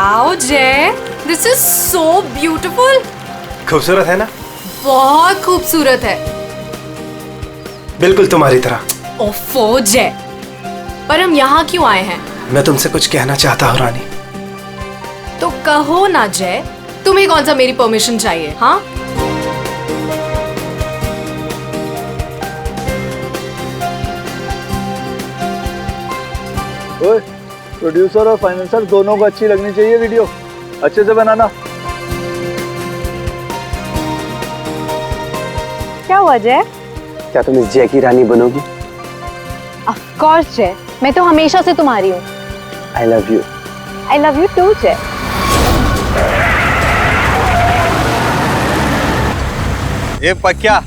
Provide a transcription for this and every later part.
Wow जय, this is so beautiful. खूबसूरत है ना? बहुत खूबसूरत है। बिल्कुल तुम्हारी तरह। ओफो जय, पर हम यहाँ क्यों आए हैं? मैं तुमसे कुछ कहना चाहता हूँ रानी। तो कहो ना जय, तुम्हें कौन सा मेरी परमिशन चाहिए? हाँ, ओए, प्रोड्यूसर और फाइनेंसर दोनों को अच्छी लगनी चाहिए वीडियो, अच्छे से बनाना। क्या हुआ जय? क्या तुम इस जय की रानी बनोगी? ऑफ कोर्स जय, मैं तो हमेशा से तुम्हारी हूँ। I love you. I love you too Jay. ये पक्या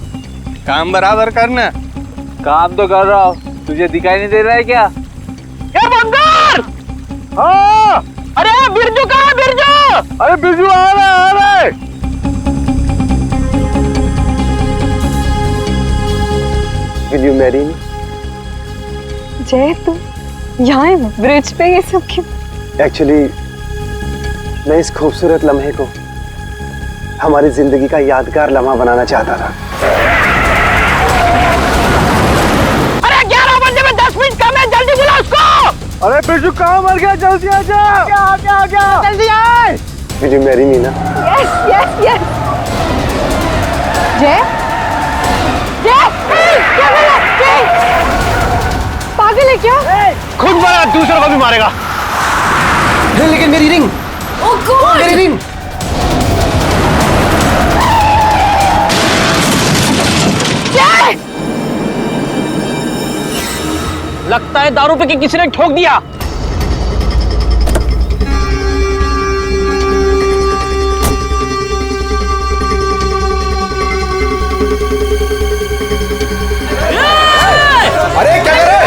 काम बराबर करना। काम तो कर रहा हूँ, तुझे दिखाई नहीं दे रहा है क्या? ये बंदर! हाँ, अरे बिरजू कहाँ है बिरजू? अरे बिरजू आ रहा है। Will you marry me? जय तुम यहाँ ब्रिज पे ये सब क्यों? एक्चुअली मैं इस खूबसूरत लम्हे को हमारी जिंदगी का यादगार लम्हा बनाना चाहता था। अरे 11 बजे में 10 मिनट कम है, जल्दी बुला उसको। अरे बिरजू कहाँ मर गया? जल्दी आ जा। क्या जल्दी आए। Will you marry me ना? Yes yes yes. जय जय क्या बोला? जय पागल है क्या? खुद मारा, दूसरों को भी मारेगा। लेकिन मेरी रिंग, ओह गॉड, मेरी रिंग। लगता है दारू पे किसी ने ठोक दिया। अरे क्या कर रहे हैं?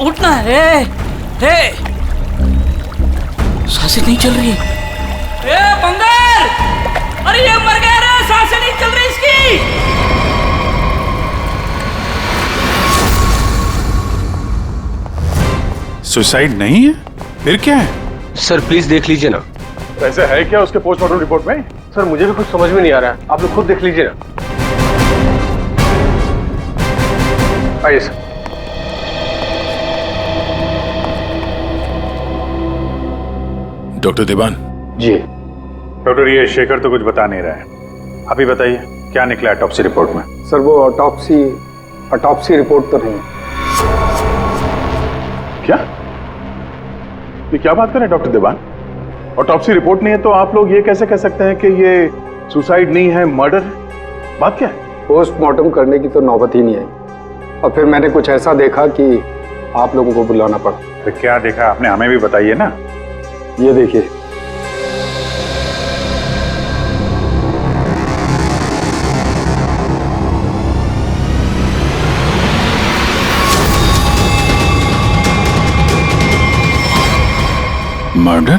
उठना है। सांसें नहीं चल रही। बंदर! अरे ये मर गया रे, सांसें नहीं चल रही इसकी। सुसाइड नहीं है, फिर क्या है? सर प्लीज देख लीजिए ना। ऐसा है क्या उसके पोस्टमार्टम रिपोर्ट में? सर मुझे भी कुछ समझ में नहीं आ रहा है, आप लोग खुद देख लीजिए ना। आइए सर। डॉक्टर देवान। जी डॉक्टर ये शेखर तो कुछ बता नहीं रहा है, आप ही बताइए क्या निकला ऑटोप्सी रिपोर्ट में? सर वो ऑटोप्सी रिपोर्ट तो नहीं है। क्या? ये क्या बात कर रहे हैं डॉक्टर देवान? ऑटोप्सी रिपोर्ट नहीं है तो आप लोग ये कैसे कह सकते हैं कि ये सुसाइड नहीं है, मर्डर? बात क्या है? पोस्टमार्टम करने की तो नौबत ही नहीं आई और फिर मैंने कुछ ऐसा देखा कि आप लोगों को बुलाना पड़ा। तो क्या देखा आपने, हमें भी बताइए ना। ये देखिए। मर्डर?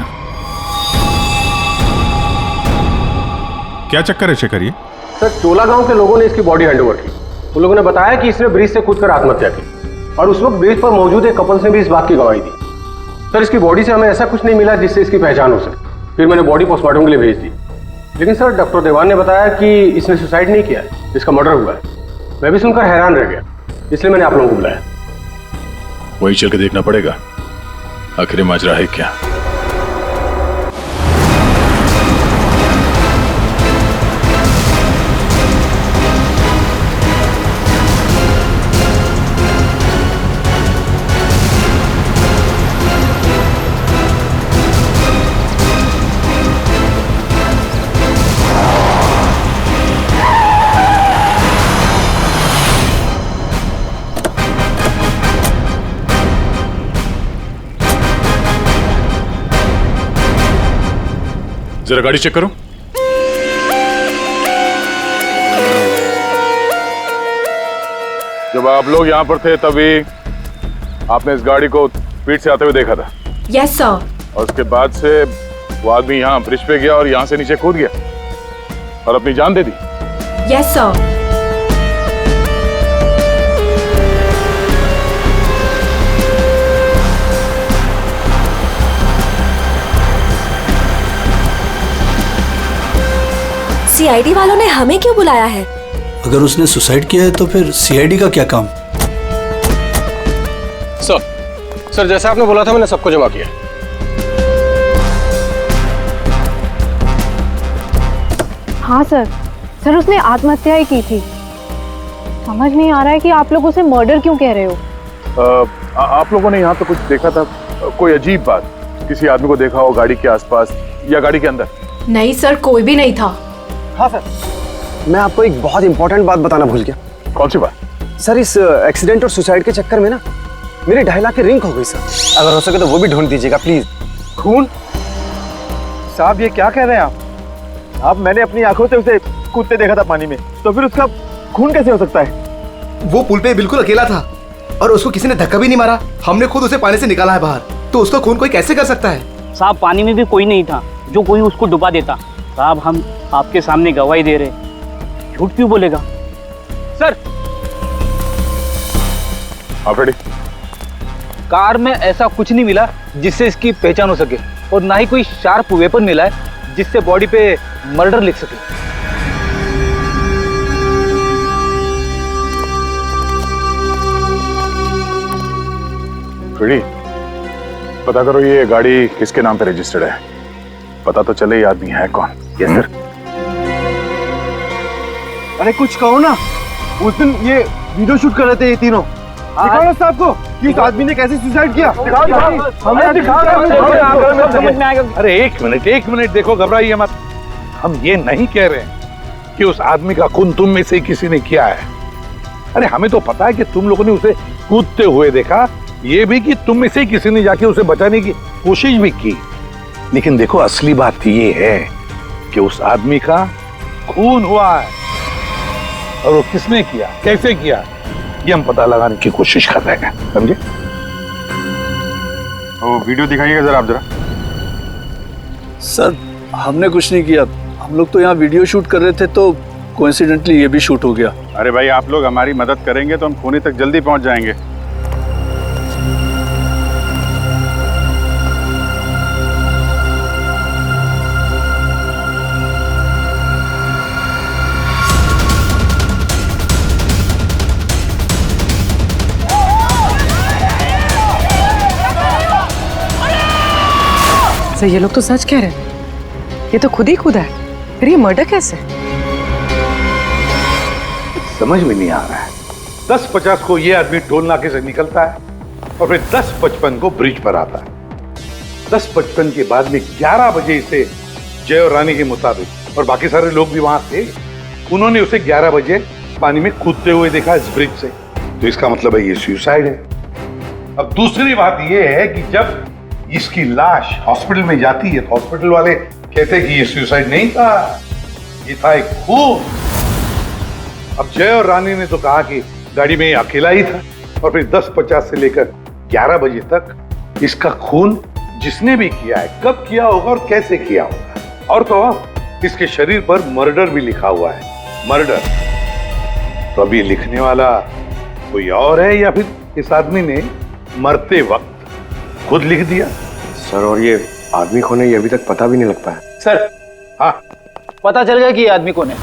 क्या चक्कर है शेखर ये? सर, चोला गांव के लोगों ने इसकी बॉडी हैंडओवर की। उन लोगों ने बताया कि इसने ब्रिज से कूदकर आत्महत्या की और उस वक्त ब्रिज पर मौजूद एक कपल ने भी इस बात की गवाही दी। सर, इसकी बॉडी से हमें ऐसा कुछ नहीं मिला जिससे इसकी पहचान हो सके। फिर मैंने बॉडी पोस्टमार्टम के लिए भेज दी, लेकिन सर डॉक्टर देवान ने बताया कि इसने सुसाइड नहीं किया है, इसका मर्डर हुआ है। मैं भी सुनकर हैरान रह गया, इसलिए मैंने आप लोगों को बुलाया। वही चल के देखना पड़ेगा आखिर माजरा है क्या। जरा गाड़ी चेक करो। जब आप लोग यहाँ पर थे तभी आपने इस गाड़ी को स्पीड से आते हुए देखा था? Yes sir. और उसके बाद से वो आदमी यहाँ ब्रिज पे गया और यहाँ से नीचे कूद गया और अपनी जान दे दी? Yes sir. सीआईडी वालों ने हमें क्यों बुलाया है? अगर उसने सुसाइड किया है तो फिर सीआईडी का क्या काम? सर जैसा आपने बोला था मैंने सबको जमा किया। हाँ सर उसने आत्महत्या ही की थी। समझ नहीं आ रहा है कि आप लोग उसे मर्डर क्यों कह रहे हो। आप लोगों ने यहाँ पे कुछ देखा था? कोई अजीब बात, किसी आदमी को देखा हो गाड़ी के आसपास या गाड़ी के अंदर? नहीं सर, कोई भी नहीं था। हाँ सर, मैं आपको एक बहुत इंपॉर्टेंट बात बताना भूल गया। कौन सी बात? सर, इस एक्सीडेंट और सुसाइड के चक्कर में ना मेरी 2.5 लाख की रिंग हो गई सर। अगर हो सके तो वो भी ढूंढ दीजिएगा प्लीज। खून? साहब ये क्या कह रहे हैं आप? मैंने अपनी आंखों से उसे कूदते देखा था पानी में, तो फिर उसका खून कैसे हो सकता है? वो पुल पे बिल्कुल अकेला था और उसको किसी ने धक्का भी नहीं मारा। हमने खुद उसे पानी से निकाला है बाहर, तो उसका खून कोई कैसे कर सकता है? साहब पानी में भी कोई नहीं था जो कोई उसको डुबा देता। साहब हम आपके सामने गवाही दे रहे, झूठ क्यों बोलेगा? सर आप रेडी? कार में ऐसा कुछ नहीं मिला जिससे इसकी पहचान हो सके और ना ही कोई शार्प वेपन मिला है जिससे बॉडी पे मर्डर लिख सके। रेडी? पता करो ये गाड़ी किसके नाम पे रजिस्टर्ड है, पता तो चले ये आदमी है कौन। Yes sir. अरे कुछ कहो ना, उस दिन ये वीडियो शूट कर रहे थे ये तीनों। दिखाओ ना साहब को कि उस आदमी ने कैसे सुसाइड किया। हमें दिखाओ। अरे एक मिनट देखो, घबराइए मत। हम ये नहीं कह रहे हैं कि उस आदमी का खून तुम में से किसी ने किया है। अरे हमें तो पता है कि तुम लोगों ने उसे कूदते हुए देखा, ये भी कि तुम में से किसी ने जाके उसे बचाने की कोशिश भी की। लेकिन देखो असली बात ये है कि उस आदमी का खून हुआ है और वो किसने किया, कैसे किया, ये हम पता लगाने की कोशिश कर रहे हैं, समझे? वो वीडियो दिखाइएगा जरा आप जरा। सर हमने कुछ नहीं किया, हम लोग तो यहाँ वीडियो शूट कर रहे थे तो कोइंसिडेंटली ये भी शूट हो गया। अरे भाई आप लोग हमारी मदद करेंगे तो हम खूनी तक जल्दी पहुंच जाएंगे। सर ये लोग तो सच कह रहे हैं, ये तो खुद ही कूदा है, फिर ये मर्डर कैसे? समझ में नहीं आ रहा है। 10:50 को ये आदमी टोल नाके से निकलता है और फिर 10:55 को ब्रिज पर आता है। 10:55 के बाद में 11 बजे इसे जय और रानी के मुताबिक, और बाकी सारे लोग भी वहां थे, उन्होंने उसे 11 बजे पानी में कूदते हुए देखा इस ब्रिज से। तो इसका मतलब है ये सुसाइड है। अब दूसरी बात ये है कि जब इसकी लाश हॉस्पिटल में जाती है तो हॉस्पिटल वाले कहते हैं कि ये सुसाइड नहीं था, ये था एक खून। अब जय और रानी ने तो कहा कि गाड़ी में अकेला ही था, और फिर 10:50 से लेकर 11 बजे तक इसका खून जिसने भी किया है कब किया होगा और कैसे किया होगा। और तो इसके शरीर पर मर्डर भी लिखा हुआ है, मर्डर। तो अभी लिखने वाला कोई और है या फिर इस आदमी ने मरते वक्त खुद लिख दिया? सर, और ये आदमी कौन है ये अभी तक पता भी नहीं लग पाया। सर, हाँ, पता चल गया कि ये आदमी कौन है।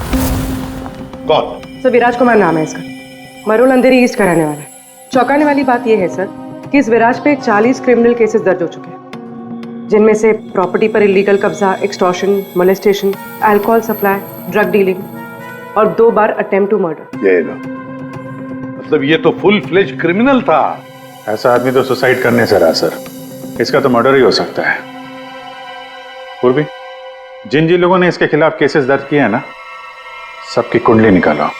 कौन? सर, विराज कुमार नाम है इसका, मरोल अंधेरी ईस्ट का रहने वाला है। चौंकाने वाली बात यह है सर कि इस विराज पे 40 क्रिमिनल केसेस दर्ज हो चुके हैं, जिनमें से प्रॉपर्टी पर इलीगल कब्जा, extortion, molestation, alcohol supply, drug dealing और 2 बार अटेम्प्ट टू मर्डर। ये लो, मतलब ये तो फुल फ्लेज क्रिमिनल था। ऐसा आदमी तो सुसाइड करने से रहा सर, इसका तो मर्डर ही हो सकता है। पूर्वी, जिन जिन लोगों ने इसके खिलाफ केसेस दर्ज किए हैं ना, सबकी कुंडली निकालो।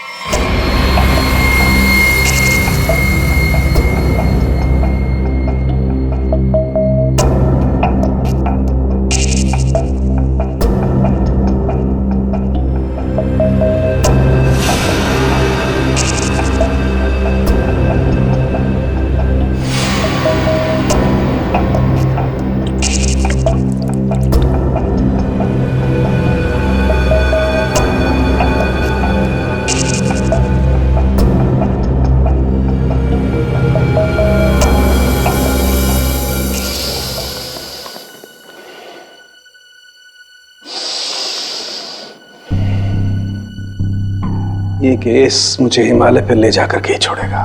ये केस मुझे हिमालय पर ले जाकर के ही छोड़ेगा।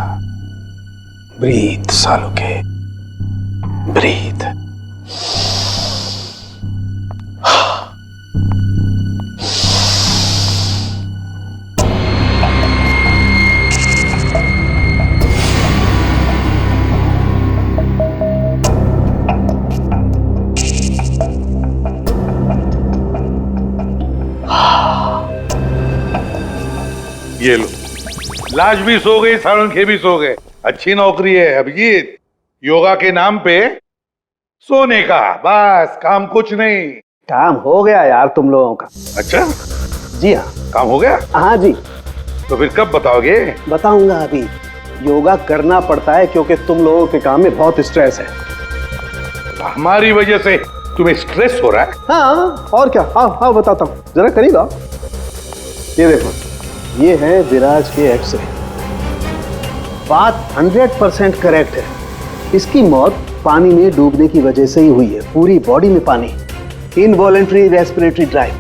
ब्रीथ सालों के, ब्रीथ। ये लो, लाश भी सो गई, साळुंखे भी सो गए। अच्छी नौकरी है अभिजीत, योगा के नाम पे सोने का, बस काम कुछ नहीं। काम हो गया यार तुम लोगों का। अच्छा जी हाँ, काम हो गया? हाँ जी। तो फिर कब बताओगे? बताऊंगा अभी। योगा करना पड़ता है क्योंकि तुम लोगों के काम में बहुत स्ट्रेस है। हमारी वजह से तुम्हें स्ट्रेस हो रहा है? हाँ, और क्या। हाँ हाँ, बताता हूँ, जरा करीब आओ। ये देखो, ये है विराज के एक्सरे। बात 100% करेक्ट है। इसकी मौत पानी में डूबने की वजह से ही हुई है। पूरी बॉडी में पानी, इनवॉलेंट्री रेस्पिरेटरी ड्राइव,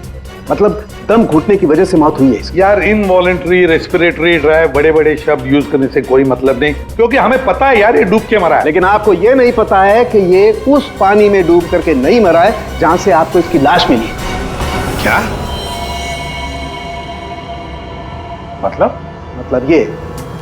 मतलब दम घुटने की वजह से मौत हुई है इसकी। यार, इनवॉलेंट्री रेस्पिरेटरी ड्राइव बड़े बड़े शब्द यूज करने से कोई मतलब नहीं, क्योंकि हमें पता है यार ये डूब के मरा है। लेकिन आपको ये नहीं पता है कि ये उस पानी में डूब करके नहीं मरा है जहां से आपको इसकी लाश मिली। क्या मतलब ये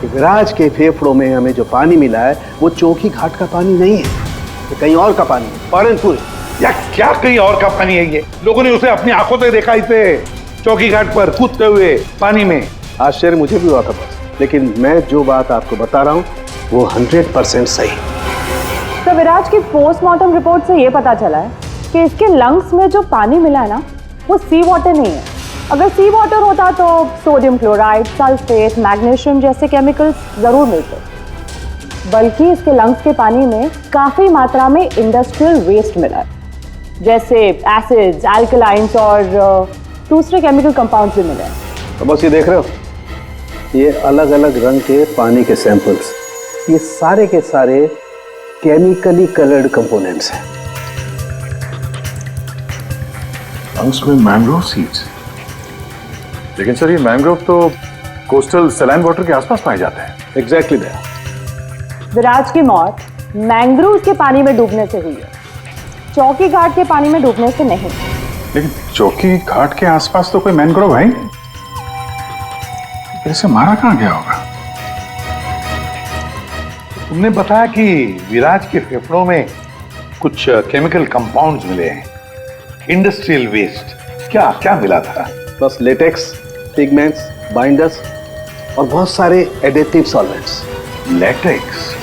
कि विराज के फेफड़ों में हमें जो पानी मिला है वो चौकी घाट का पानी नहीं है, ये कहीं और का पानी है। पालनपुर। या क्या कहीं और का पानी है? ये लोगों ने उसे अपनी आंखों से देखा, इसे चौकी घाट पर कूदते हुए पानी में। आश्चर्य मुझे भी हुआ था बस, लेकिन मैं जो बात आपको बता रहा हूँ वो 100% सही। तो विराज की पोस्टमार्टम रिपोर्ट से ये पता चला है कि इसके लंग्स में जो पानी मिला है ना, वो सी वाटर नहीं है। अगर सी वाटर होता तो सोडियम क्लोराइड, सल्फेट, मैग्नीशियम जैसे केमिकल्स जरूर मिलते, बल्कि इसके लंग्स के पानी में काफी मात्रा में इंडस्ट्रियल वेस्ट मिला है, जैसे एसिड्स, अल्कलाइंस और दूसरे केमिकल कंपाउंड्स भी मिले हैं। तो बस ये देख रहे हो, ये अलग अलग रंग के पानी के सैंपल्स, ये सारे के सारे केमिकली कलर्ड कंपोनेंट्स हैं। लंग्स में मैंग्रोव सीड्स। लेकिन सर, ये मैंग्रोव तो कोस्टल सैलाइन वाटर के आसपास पाए जाते हैं। Exactly that. विराज की मौत मैंग्रोव के पानी में डूबने से हुई है, चौकी घाट के पानी में डूबने से नहीं। लेकिन चौकी घाट के आसपास तो कोई मैंग्रोव है ही नहीं, इसे मारा कहाँ गया होगा? तुमने बताया कि विराज के फेफड़ों में कुछ केमिकल कंपाउंड्स मिले हैं, इंडस्ट्रियल वेस्ट। क्या क्या मिला था? बस लेटेक्स, पिगमेंट्स, बाइंडर्स और बहुत सारे एडिटिव सॉल्वेंट्स। लेटेक्स,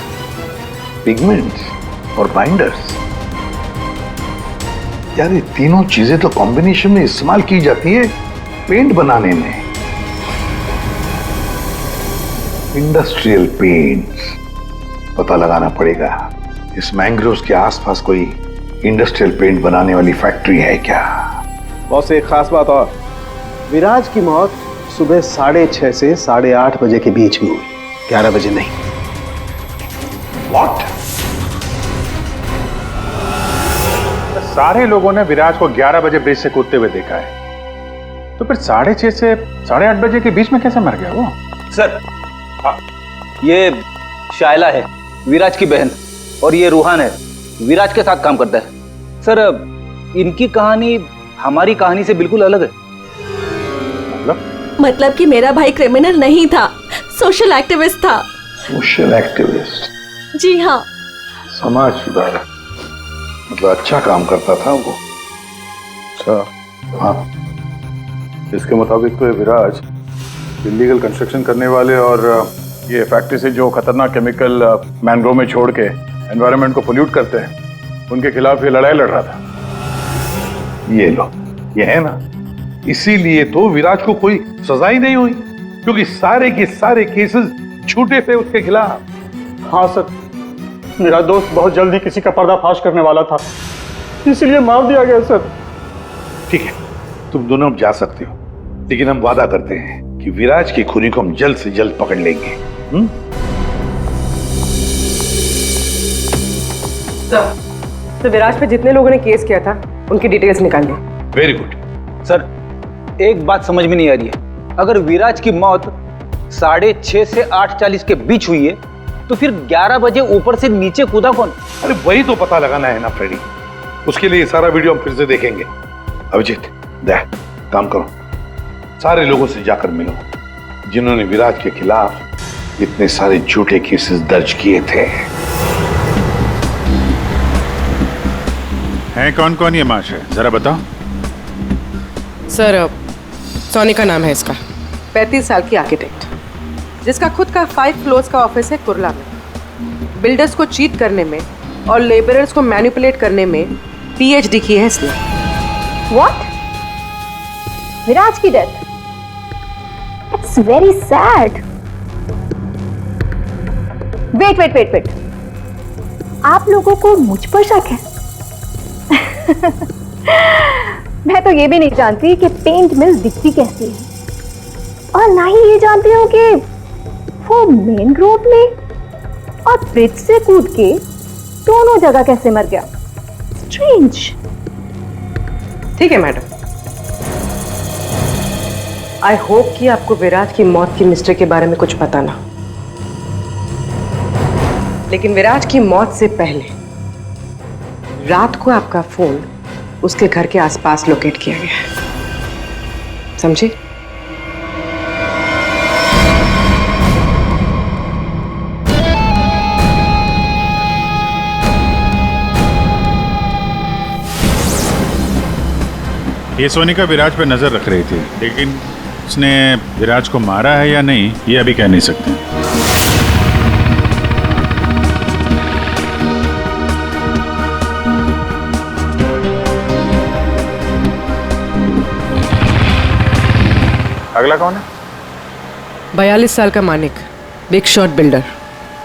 पिगमेंट्स और बाइंडर्स, यार ये तीनों चीजें तो कॉम्बिनेशन में इस्तेमाल की जाती है पेंट बनाने में। इंडस्ट्रियल पेंट्स, पता लगाना पड़ेगा इस मैंग्रोव्स के आसपास कोई इंडस्ट्रियल पेंट बनाने वाली फैक्ट्री है क्या? बॉस एक खास बात और, विराज की मौत सुबह 6:30 से 8:30 बजे के बीच में हुई, 11 बजे नहीं। व्हाट? सारे लोगों ने विराज को 11 बजे ब्रिज से कूदते हुए देखा है, तो फिर 6:30 से 8:30 बजे के बीच में कैसे मर गया वो? सर, ये शायला है, विराज की बहन, और ये रूहान है, विराज के साथ काम करता है। सर, इनकी कहानी हमारी कहानी से बिल्कुल अलग है। मतलब कि मेरा भाई क्रिमिनल नहीं था, सोशल एक्टिविस्ट था। Social activist? जी हाँ। समाज सुधारक, मतलब अच्छा काम करता था वो। अच्छा, हाँ। इसके मुताबिक तो ये विराज इलीगल कंस्ट्रक्शन करने वाले और ये फैक्ट्री से जो खतरनाक केमिकल मैनग्रोव में छोड़ के एनवायरनमेंट को पोल्यूट करते हैं, उनके खिलाफ ये लड़ाई लड़ रहा था। ये लो, ये है ना, इसीलिए तो विराज को कोई सजा ही नहीं हुई, क्योंकि सारे के सारे केसेस झूठे थे उसके खिलाफ। हाँ सर, मेरा दोस्त बहुत जल्दी किसी का पर्दाफाश करने वाला था, इसीलिए मार दिया गया सर। ठीक है, तुम दोनों अब जा सकते हो, लेकिन हम वादा करते हैं कि विराज की खूनी को हम जल्द से जल्द पकड़ लेंगे। तो विराज पे जितने लोगों ने केस किया था उनकी डिटेल्स निकालिए। Very good. सर, एक बात समझ में नहीं आ रही है, अगर विराज की मौत 6:30 से 8:40 के बीच हुई है, तो फिर 11 बजे ऊपर से नीचे कूदा कौन? अरे वही तो पता लगाना है ना फ्रेडी, उसके लिए सारा वीडियो हम फिर से देखेंगे। अभिजीत, दे काम करो, सारे लोगों से जाकर मिलो जिन्होंने विराज के खिलाफ इतने सारे झूठे केसेस दर्ज किए थे। हैं कौन कौन ये माश है, जरा बताओ। सर, सोनी का नाम है इसका, 35 साल की आर्किटेक्ट, जिसका खुद का 5 फ्लोर्स का ऑफिस है कुर्ला में। बिल्डर्स को चीट करने में और लेबरर्स को मैनिपुलेट करने में PhD की है इसने। What? विराज की death? It's very sad. Wait. आप लोगों को मुझ पर शक है? मैं तो ये भी नहीं जानती कि पेंट मिल दिखती कैसी है, और ना ही ये जानती हूँ कि वो मेन रोड में और ब्रिज से कूद के दोनों जगह कैसे मर गया। स्ट्रेंज। ठीक है मैडम, आई होप कि आपको विराज की मौत की मिस्ट्री के बारे में कुछ पता ना, लेकिन विराज की मौत से पहले रात को आपका फोन उसके घर के आसपास लोकेट किया गया है, समझे? ये सोनिका विराज पे नजर रख रही थी, लेकिन उसने विराज को मारा है या नहीं ये अभी कह नहीं सकते। अगला कौन है? 42 साल का मानिक, बिग शॉट बिल्डर,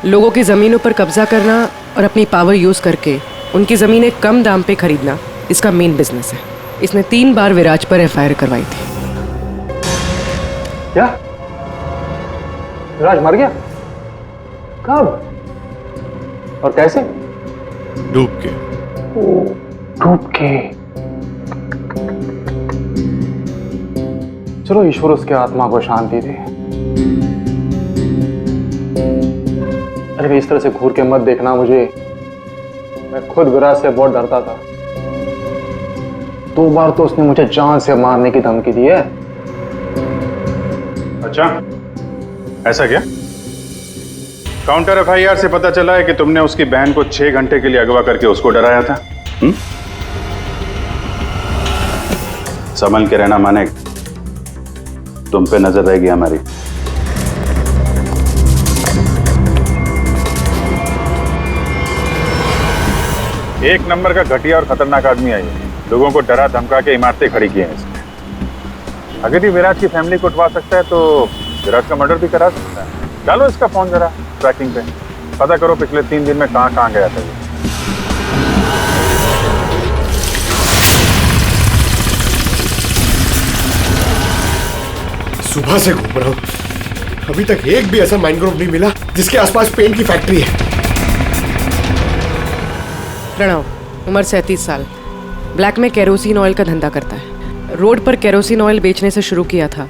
लोगों की जमीनों पर कब्जा करना और अपनी पावर यूज करके उनकी जमीनें कम दाम पे खरीदना इसका मेन बिजनेस है। इसने 3 बार विराज पर FIR करवाई थी। क्या? विराज मर गया? कब और कैसे? डूब के। डूब के? चलो ईश्वर उसके आत्मा को शांति दे। अरे इस तरह से घूर के मत देखना मुझे, मैं खुद विराज से बहुत डरता था। 2 बार तो उसने मुझे जान से मारने की धमकी दी है। अच्छा, ऐसा क्या? काउंटर FIR से पता चला है कि तुमने उसकी बहन को 6 घंटे के लिए अगवा करके उसको डराया था। संभल के रहना माने, तुम पे नजर रहेगी हमारी। एक नंबर का घटिया और खतरनाक आदमी आई है, लोगों को डरा धमका के इमारतें खड़ी की हैं इसने। अगर ये विराज की फैमिली को उठवा सकता है तो विराज का मर्डर भी करा सकता है। डालो इसका फोन जरा ट्रैकिंग पे, पता करो पिछले 3 दिन में कहां कहां गया था ये। सुबह से घूम रहा हूँ, अभी तक एक भी ऐसा मैनग्रोव नहीं मिला जिसके आसपास पेंट की फैक्ट्री है। प्रणव, उम्र 37 साल, ब्लैक में केरोसिन ऑयल का धंधा करता है। रोड पर केरोसिन ऑयल बेचने से शुरू किया था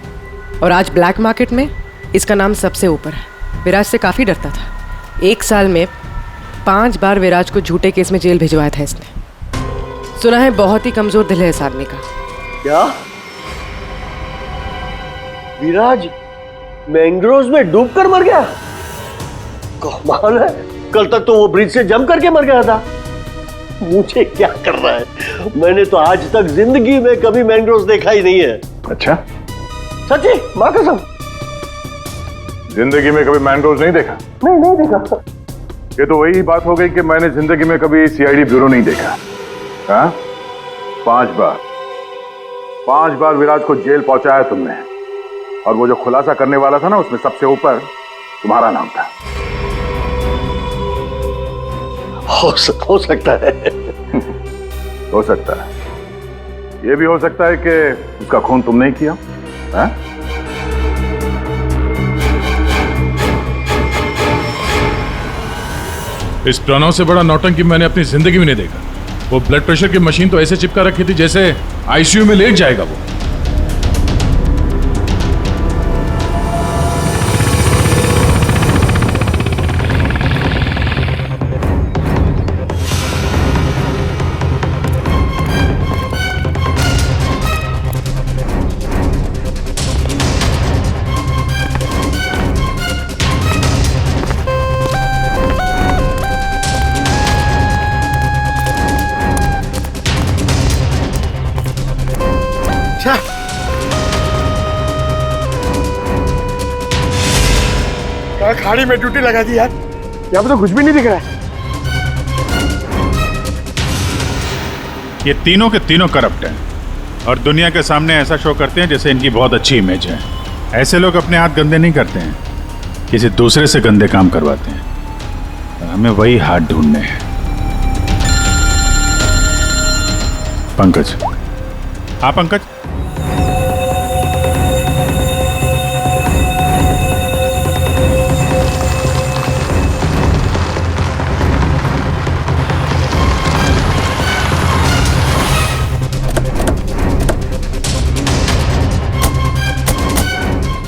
और आज ब्लैक मार्केट में इसका नाम सबसे ऊपर है। विराज से काफ़ी डरता था। 1 साल में 5 बार विराज को झूठे केस में जेल भिजवाया था इसने। सुना है बहुत ही कमजोर दिल है इस आदमी का। क्या विराज मैंग्रोव्स में डूबकर मर गया? कमाल है, कल तक तो वो ब्रिज से जंप करके मर गया था। मुझे क्या कर रहा है, मैंने तो आज तक जिंदगी में कभी मैंग्रोव्स देखा ही नहीं है। अच्छा, सच्ची मां कसम, जिंदगी में कभी मैंग्रोव्स नहीं देखा? नहीं देखा। ये तो वही बात हो गई कि मैंने जिंदगी में कभी सीआईडी ब्यूरो नहीं देखा। हाँ, 5 बार विराज को जेल पहुंचाया तुमने, और वो जो खुलासा करने वाला था ना, उसमें सबसे ऊपर तुम्हारा नाम था। हो सकता है। हो सकता है, ये भी हो सकता है कि उसका खून तुमने ही किया। हाँ? इस प्रणव से बड़ा नौटंकी मैंने अपनी जिंदगी में नहीं देखा। वो ब्लड प्रेशर की मशीन तो ऐसे चिपका रखी थी जैसे आईसीयू में लेट जाएगा वो। खाड़ी में ड्यूटी लगा दी यार, यहाँ पे तो कुछ भी नहीं दिख रहा है। ये तीनों के तीनों करप्ट हैं और दुनिया के सामने ऐसा शो करते हैं जैसे इनकी बहुत अच्छी इमेज है। ऐसे लोग अपने हाथ गंदे नहीं करते हैं, किसी दूसरे से गंदे काम करवाते हैं। हमें वही हाथ ढूंढने हैं। पंकज। हाँ पंकज।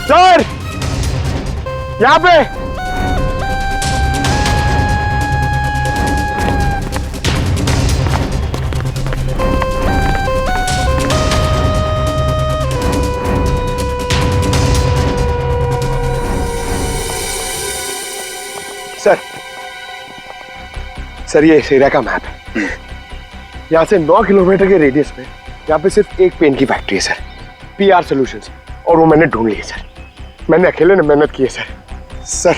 सर, यहाँ पे सर ये इस एरिया का मैप है। यहाँ से 9 किलोमीटर के रेडियस में यहाँ पे सिर्फ एक पेन की फैक्ट्री है सर, पीआर सॉल्यूशंस, और वो मैंने ढूंढ ली है सर। मैंने अकेले ने मेहनत की है सर। सर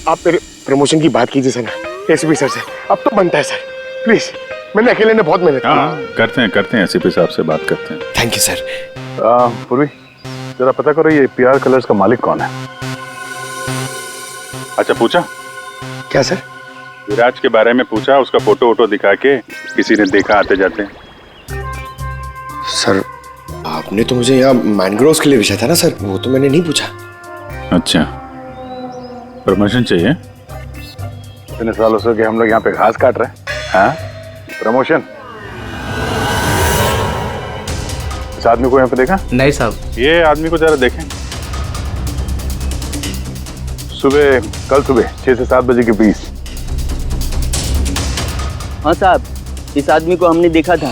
आप मेरे प्रमोशन की बात कीजिए सर ना एसीपी सर से, अब तो बनता है सर, प्लीज। मैंने अकेले ने बहुत मेहनत की। करते हैं एसीपी साहब से बात करते हैं। Thank you sir. पूर्वी जरा पता करो ये पीआर कलर्स का मालिक कौन है? अच्छा पूछा? क्या सर? विराज के बारे में पूछा, उसका फोटो वोटो दिखा के किसी ने देखा आते जाते? सर आपने तो मुझे यहाँ मैनग्रोव्स के लिए पूछा था ना सर, वो तो मैंने नहीं पूछा। अच्छा, प्रमोशन चाहिए? इतने सालों से कि हम लोग यहाँ पे घास काट रहे हैं। हाँ, प्रमोशन? इस आदमी को यहाँ पे देखा? नहीं साहब। ये आदमी को जरा देखें। कल सुबह 6 से 7 बजे के बीच। हाँ साहब, इस आदमी को हमने देखा था।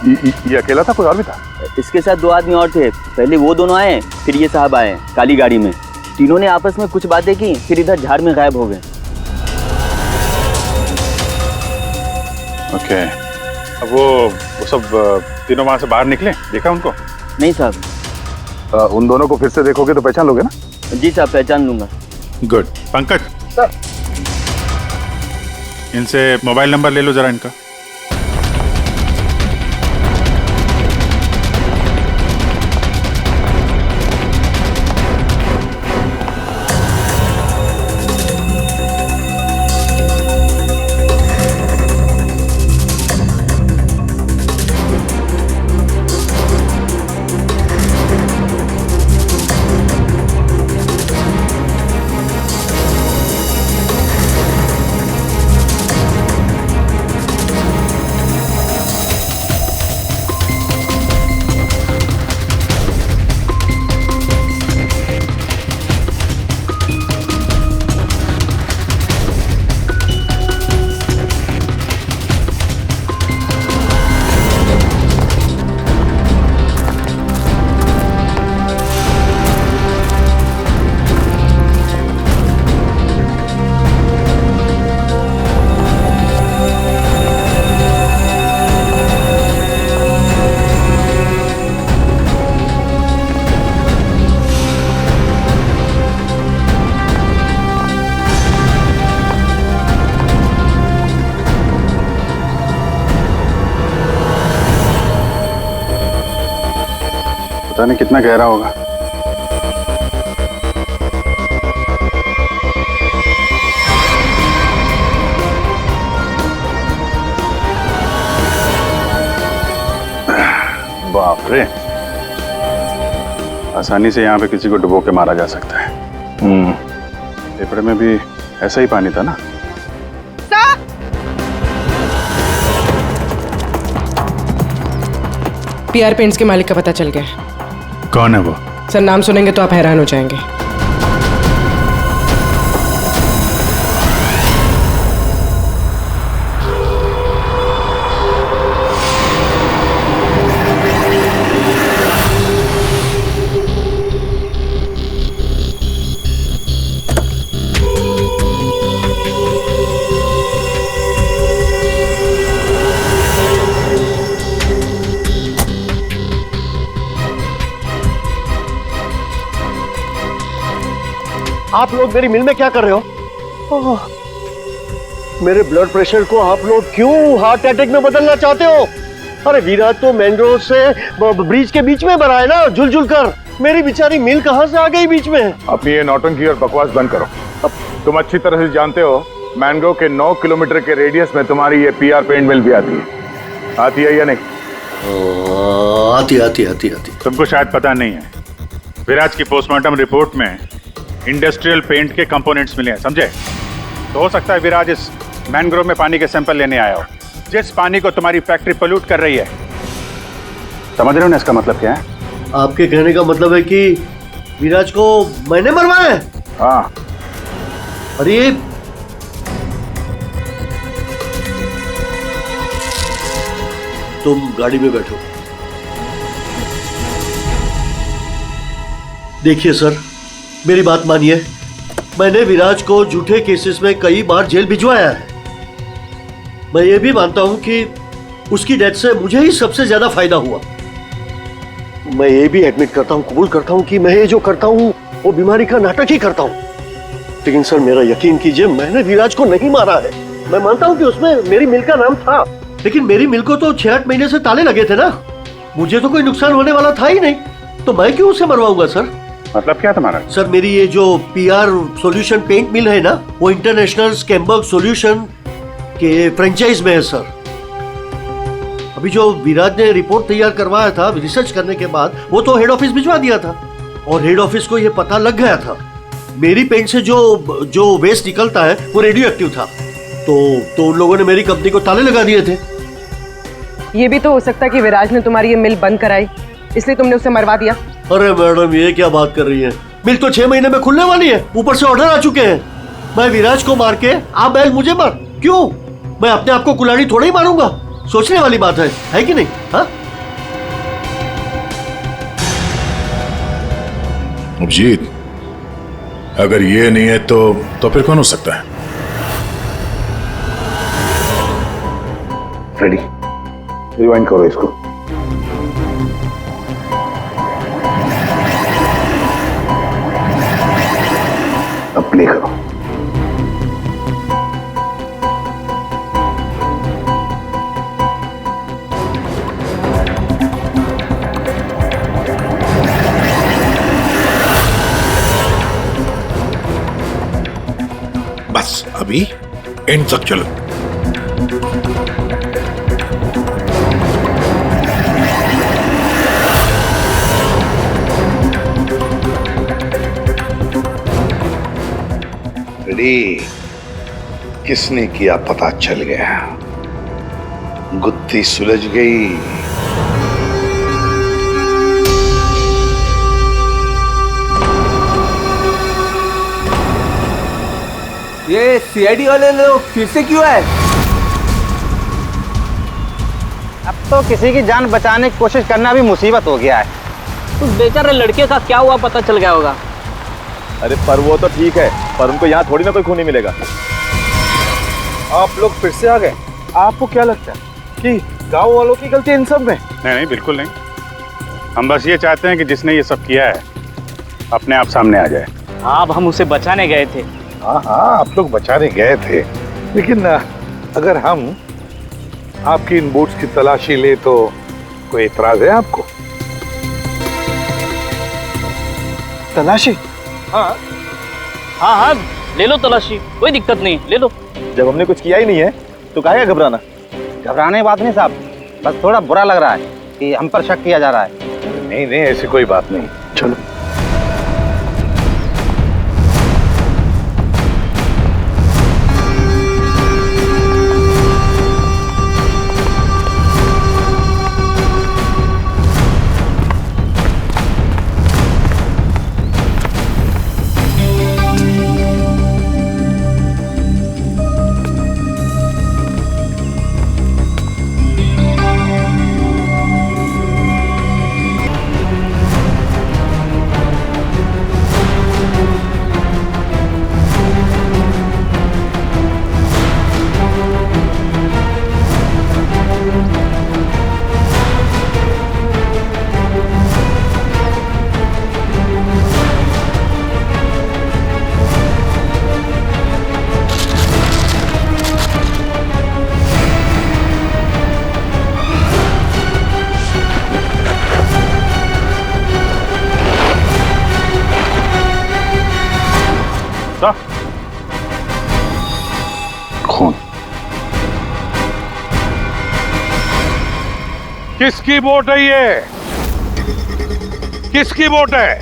ये अकेला था, कोई और भी था? इसके साथ 2 आदमी और थे। पहले वो दोनों आए, फिर ये साहब आए काली गाड़ी में। तीनों ने आपस में कुछ बातें की, फिर इधर झाड़ में गायब हो गए। ओके, अब वो सब तीनों वहां से बाहर निकले, देखा उनको? नहीं साहब। उन दोनों को फिर से देखोगे तो पहचान लोगे ना? जी साहब, पहचान लूंगा। गुड। पंकज सर, इनसे मोबाइल नंबर ले लो जरा इनका। पता नहीं कितना गहरा होगा। बाप रे, आसानी से यहाँ पे किसी को डुबो के मारा जा सकता है। पेपर में भी ऐसा ही पानी था ना। पीआर पेंट्स के मालिक का पता चल गया। कौन है वो? सर नाम सुनेंगे तो आप हैरान हो जाएंगे। आप लोग मेरी मिल में क्या कर रहे हो? मेरे ब्लड प्रेशर को आप लोग क्यों हार्ट अटैक में बदलना चाहते हो? अरे विराट तो मैंग्रोव से ब्रिज के बीच में बना है ना, झुल कर। मेरी बेचारी मिल कहां से आ गई बीच में? अपनी ये नौटंकी और बकवास बंद करो। तुम अच्छी तरह से जानते हो मैंग्रोव के 9 किलोमीटर के रेडियस में तुम्हारी ये पीआर पेंट मिल भी आती है या नहीं? आती। तुमको शायद पता नहीं है, विराज की पोस्टमार्टम रिपोर्ट में इंडस्ट्रियल पेंट के कंपोनेंट्स मिले हैं, समझे? तो हो सकता है विराज इस मैंग्रोव में पानी के सैंपल लेने आया हो, जिस पानी को तुम्हारी फैक्ट्री पोल्यूट कर रही है। समझ रहे हो ना इसका मतलब क्या है? आपके कहने का मतलब है कि विराज को मैंने मरवाया है? हाँ। अरे तुम गाड़ी में बैठो। देखिए सर, मेरी बात मानिए, मैंने विराज को झूठे केसेस में कई बार जेल भिजवाया है। मैं ये भी मानता हूं कि उसकी डेथ से मुझे ही सबसे ज्यादा फायदा हुआ। मैं ये भी एडमिट करता हूं, कबूल करता हूं कि मैं ये जो करता हूं वो बीमारी का नाटक ही करता हूं। लेकिन सर मेरा यकीन कीजिए, मैंने विराज को नहीं मारा है। मैं मानता हूं कि उसमें मेरी मिल का नाम था, लेकिन मेरी मिल को तो 6-8 महीने से ताले लगे थे ना। मुझे तो कोई नुकसान होने वाला था ही नहीं, तो मैं क्यों उसे मरवाऊंगा सर? मतलब क्या तुम्हारा? सर मेरी ये जो पीआर सॉल्यूशन पेंट मिल है ना, वो इंटरनेशनल स्कैम्बर्ग सॉल्यूशन के फ्रेंचाइज में है सर। अभी जो विराज ने रिपोर्ट तैयार करवाया था रिसर्च करने के बाद, वो तो हेड ऑफिस भिजवा दिया था और हेड ऑफिस को ये पता लग गया था मेरी पेंट से जो वेस्ट निकलता है वो रेडियो एक्टिव था। तो उन लोगों ने मेरी कंपनी को ताले लगा दिए थे। ये भी तो हो सकता है कि विराज ने तुम्हारी ये मिल बंद कराई, इसलिए तुमने उसे मरवा दिया। अरे मैडम, ये क्या बात कर रही है? मिल तो 6 महीने में खुलने वाली है, ऊपर से ऑर्डर आ चुके हैं। मैं विराज को मार के आप बैल मुझे मार, क्यों? मैं अपने आप को कुल्हाड़ी थोड़ा ही मारूंगा। सोचने वाली बात है कि नहीं? हाँ अभिजीत, अगर ये नहीं है तो फिर कौन हो सकता है? रेडी, रिवाइंड करो इसको। अब प्ले करो। बस अभी एंड तक चलो। रेडी? किसने किया पता चल गया, गुत्थी सुलझ गई। ये सीआईडी वाले लोग फिर से क्यों आए? अब तो किसी की जान बचाने की कोशिश करना भी मुसीबत हो गया है। उस बेचारे लड़के का क्या हुआ पता चल गया होगा। अरे पर वो तो ठीक है, पर उनको यहाँ थोड़ी ना कोई खून नहीं मिलेगा। आप लोग फिर से आ गए। आपको क्या लगता है कि गांव वालों की गलती इन सब में? नहीं, बिल्कुल नहीं। हम बस ये चाहते हैं कि जिसने ये सब किया है अपने आप सामने आ जाए। अब हम उसे बचाने गए थे। हाँ, आप लोग बचाने गए थे, लेकिन अगर हम आपकी इन बूट्स की तलाशी ले तो कोई एतराज है आपको? तलाशी? हाँ हाँ हाँ, ले लो तलाशी, कोई दिक्कत नहीं, ले लो। जब हमने कुछ किया ही नहीं है तो काहे घबराना? घबराने की बात नहीं साहब, बस थोड़ा बुरा लग रहा है कि हम पर शक किया जा रहा है। नहीं नहीं, ऐसी कोई बात नहीं। चलो। खून किसकी बोट है ये? किसकी बोट है?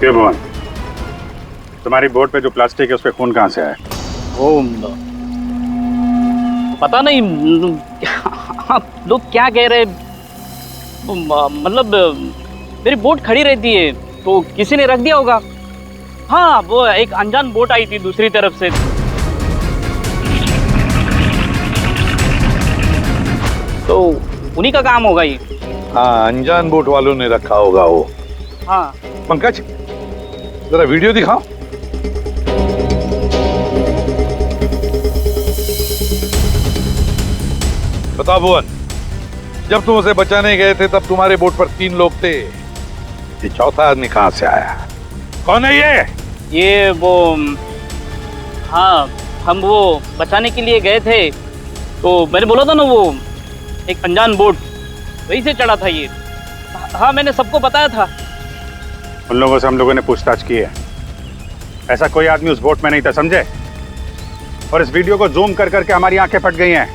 के भुवन, तुम्हारी बोट पे जो प्लास्टिक है उस पे खून कहाँ से आया? ओ, पता नहीं लोग क्या कह रहे, मतलब मेरी बोट खड़ी रहती है तो किसी ने रख दिया होगा। हाँ, वो एक अनजान बोट आई थी दूसरी तरफ से, तो उन्हीं का काम होगा ये। हाँ, अनजान बोट वालों ने रखा होगा वो। हाँ पंकज, जरा वीडियो दिखाओ। बताओ भुवन, जब तुम उसे बचाने गए थे तब तुम्हारे बोट पर 3 लोग थे, ये चौथा आदमी कहाँ से आया? कौन है ये वो, हाँ हम वो बचाने के लिए गए थे तो मैंने बोला था ना, वो एक अनजान बोट वहीं से चढ़ा था ये। हाँ, मैंने सबको बताया था। उन लोगों से हम लोगों ने पूछताछ की है, ऐसा कोई आदमी उस बोट में नहीं था, समझे? और इस वीडियो को जूम कर करके हमारी आंखें फट गई हैं।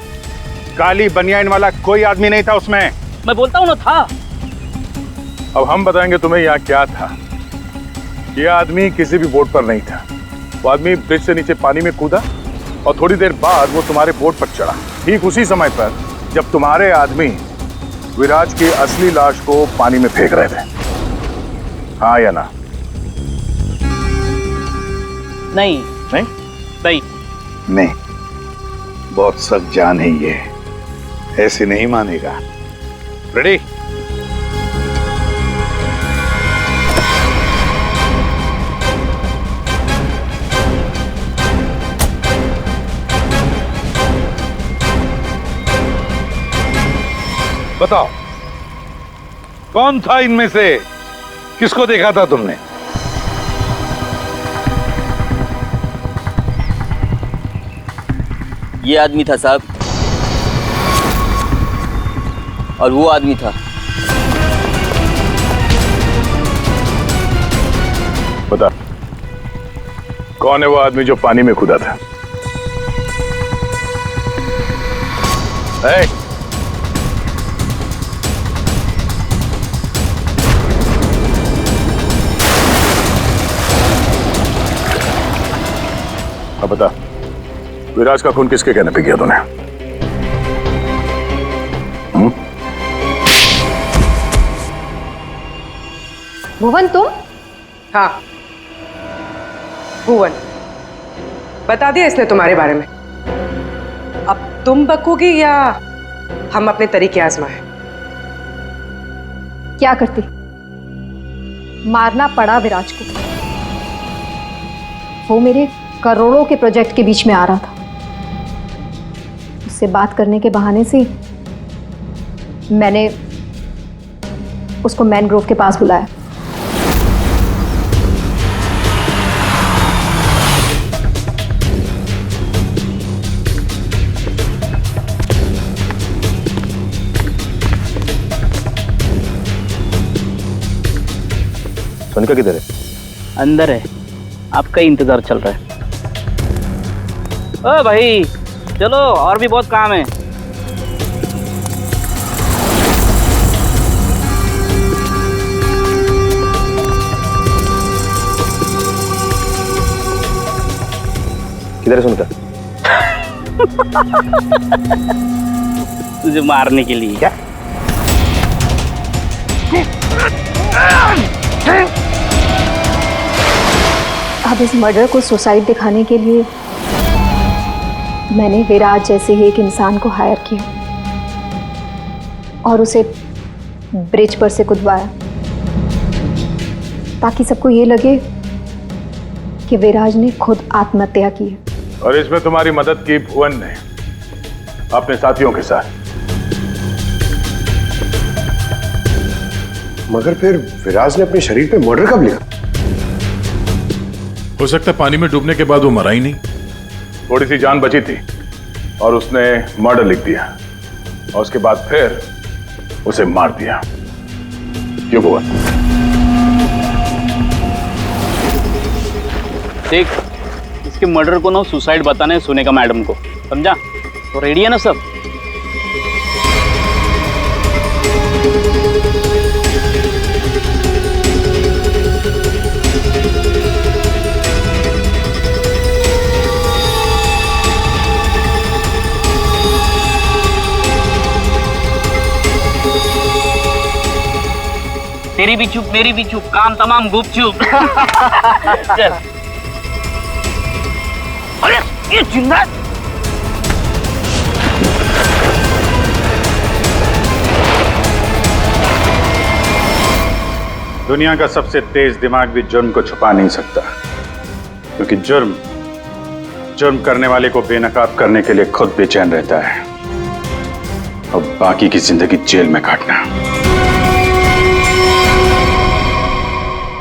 काली बनियान वाला कोई आदमी नहीं था उसमें। मैं बोलता हूँ ना, था। अब हम बताएंगे तुम्हें यहाँ क्या था। ये आदमी किसी भी बोट पर नहीं था। वो आदमी ब्रिज से नीचे पानी में कूदा और थोड़ी देर बाद वो तुम्हारे बोट पर चढ़ा, ठीक उसी समय पर जब तुम्हारे आदमी विराज की असली लाश को पानी में फेंक रहे थे। हाँ या ना? नहीं नहीं नहीं नहीं, बहुत सख्त जान है ये, ऐसे नहीं मानेगा। रेडी? बताओ, कौन था इनमें से? किसको देखा था तुमने? ये आदमी था साहब, और वो आदमी था। बता, कौन है वो आदमी जो पानी में कूदा था? अब बता, विराज का खून किसके कहने पे किया तूने? भुवन तुम? हाँ, भुवन। बता दिया इसने तुम्हारे बारे में। अब तुम बकोगी या हम अपने तरीके आजमाएं? क्या करती? मारना पड़ा विराज को। वो मेरे करोड़ों के प्रोजेक्ट के बीच में आ रहा था। उससे बात करने के बहाने से मैंने उसको मैनग्रोव के पास बुलाया। कनिका किधर है? अंदर है, आपका ही इंतजार चल रहा है। ओ भाई चलो, और भी बहुत काम है। किधर है सुनीता? तुझे मारने के लिए। क्या? अब इस मर्डर को सुसाइड दिखाने के लिए मैंने विराज जैसे ही एक इंसान को हायर किया और उसे ब्रिज पर से कूदवाया, ताकि सबको ये लगे कि विराज ने खुद आत्महत्या की है। और इसमें तुम्हारी मदद की भुवन ने अपने साथियों के साथ। मगर फिर विराज ने अपने शरीर पे मर्डर कब लिखा? हो सकता है पानी में डूबने के बाद वो मरा ही नहीं, थोड़ी सी जान बची थी और उसने मर्डर लिख दिया और उसके बाद फिर उसे मार दिया। क्यों भुवन? देख, इसके मर्डर को ना सुसाइड बताने सुने का मैडम को, समझा? तो रेडी है ना सब? तेरी भी चुप मेरी भी चुप, काम तमाम गुपचुप। चल। अरे ये जिंदा दुनिया का सबसे तेज दिमाग भी जुर्म को छुपा नहीं सकता, क्योंकि जुर्म करने वाले को बेनकाब करने के लिए खुद बेचैन रहता है और बाकी की जिंदगी जेल में काटना।